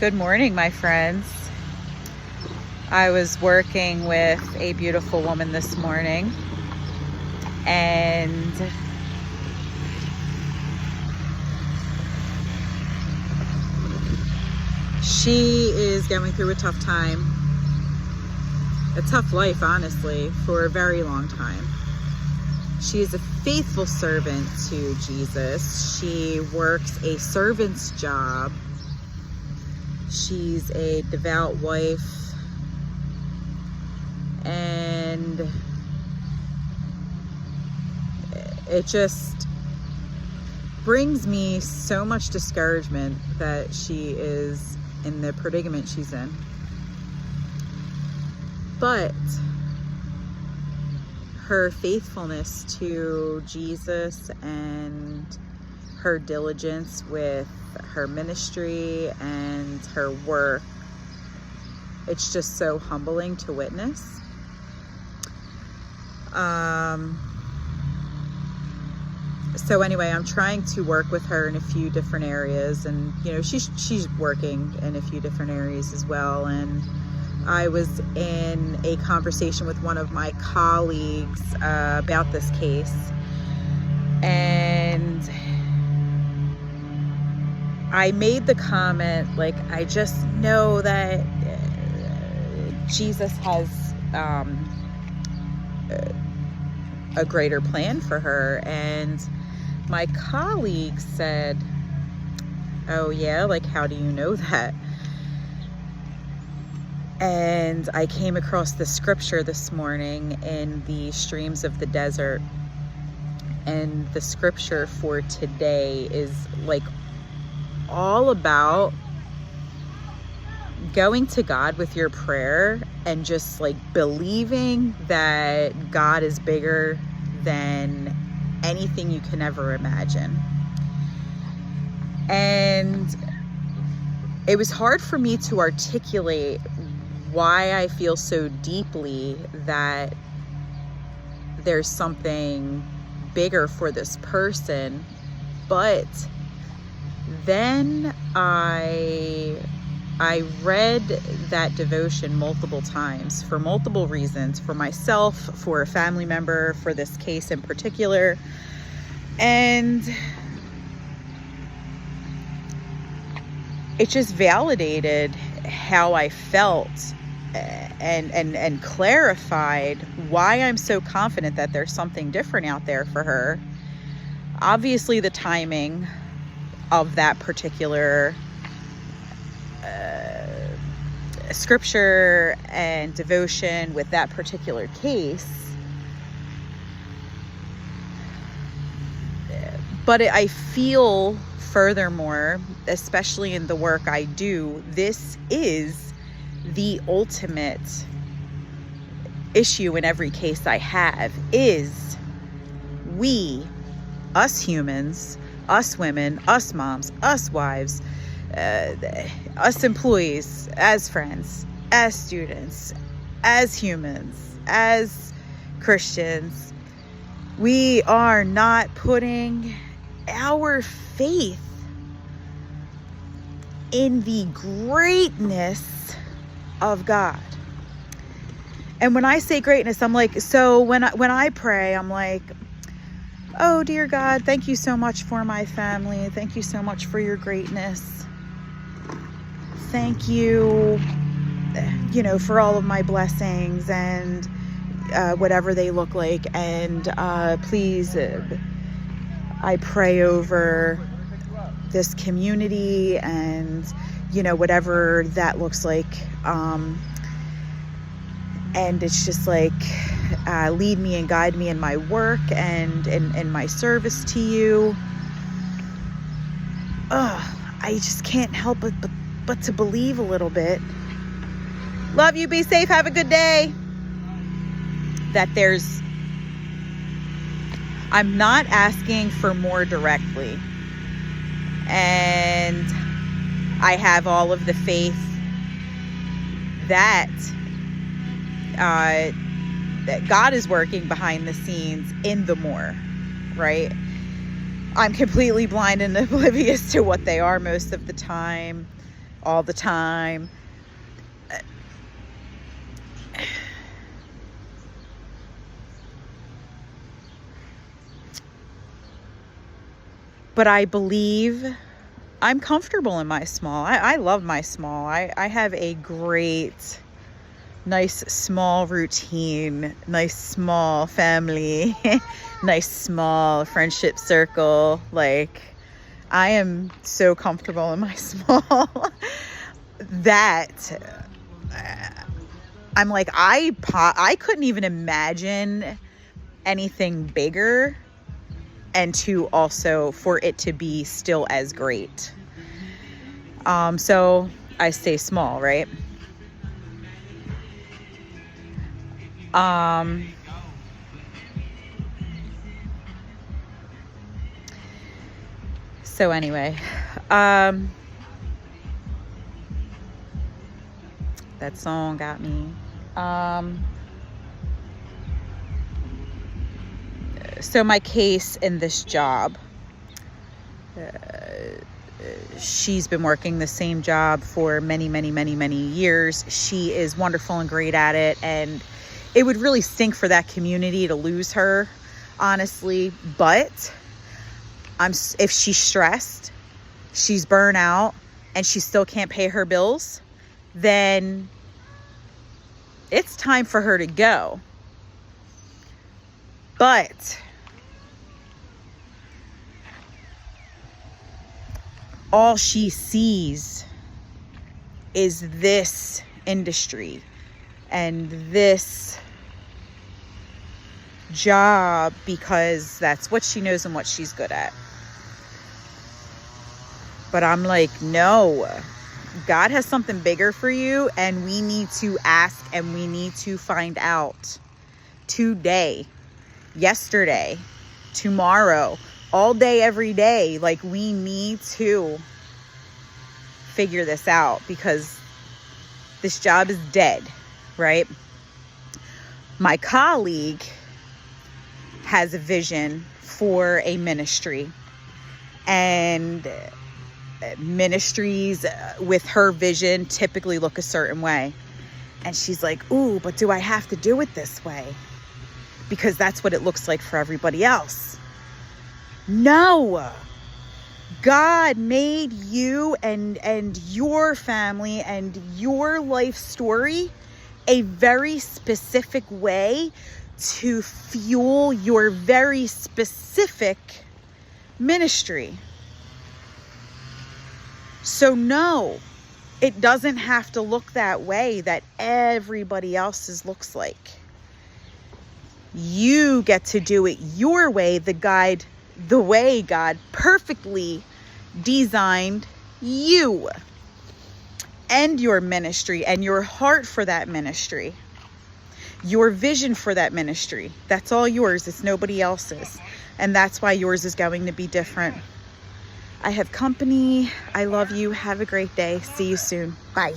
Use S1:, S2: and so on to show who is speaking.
S1: Good morning, my friends. I was working with a beautiful woman this morning, and she is going through a tough time, a tough life, honestly, for a very long time. She is a faithful servant to Jesus. She works a servant's job. She's a devout wife, and it just brings me so much discouragement that she is in the predicament she's in. But her faithfulness to Jesus and her diligence with her ministry and her work, it's just so humbling to witness. So anyway, I'm trying to work with her in a few different areas, and she's working in a few different areas as well. And I was in a conversation with one of my colleagues about this case, and I made the comment, like, I just know that Jesus has a greater plan for her. And my colleague said, "Oh yeah, like, how do you know that?" And I came across the scripture this morning in the streams of the desert, and the scripture for today is like all about going to God with your prayer and just like believing that God is bigger than anything you can ever imagine. And it was hard for me to articulate why I feel so deeply that there's something bigger for this person. But then I read that devotion multiple times for multiple reasons, for myself, for a family member, for this case in particular. And it just validated how I felt and clarified why I'm so confident that there's something different out there for her. Obviously, the timing of that particular scripture and devotion with that particular case, but I feel furthermore, especially in the work I do, this is the ultimate issue in every case I have, is we, us humans, us women, us moms, us wives, us employees, as friends, as students, as humans, as Christians, we are not putting our faith in the greatness of God. And when I say greatness, I'm like, so when I pray, I'm like, "Oh, dear God, thank you so much for my family. Thank you so much for your greatness. Thank you, for all of my blessings and whatever they look like. And please, I pray over this community and, whatever that looks like. And it's just like, lead me and guide me in my work and in my service to you." I just can't help but to believe a little bit. Love you. Be safe. Have a good day. That I'm not asking for more directly. And I have all of the faith that that God is working behind the scenes in the more, right? I'm completely blind and oblivious to what they are most of the time. all the time. But I believe I'm comfortable in my small. I love my small. I have a great, nice small routine, nice small family, nice small friendship circle. Like, I am so comfortable in my small that I'm like, I couldn't even imagine anything bigger, and to also for it to be still as great. So I stay small, right? So anyway, that song got me. So my case in this job, she's been working the same job for many, many, many, many years. She is wonderful and great at it. And it would really stink for that community to lose her, honestly. But if she's stressed, she's burnt out, and she still can't pay her bills, then it's time for her to go. But all she sees is this industry and this job because that's what she knows and what she's good at. But I'm like, no, God has something bigger for you, and we need to ask and we need to find out today, yesterday, tomorrow, all day, every day. Like, we need to figure this out because this job is dead, right? My colleague has a vision for a ministry, and ministries with her vision typically look a certain way. And she's like, ooh, but do I have to do it this way? Because that's what it looks like for everybody else. No. God made you and your family and your life story a very specific way to fuel your very specific ministry. So no, it doesn't have to look that way that everybody else's looks like. You get to do it your way, the way God perfectly designed you and your ministry and your heart for that ministry, your vision for that ministry. That's all yours. It's nobody else's. And that's why yours is going to be different. I have company. I love you. Have a great day. See you soon. Bye.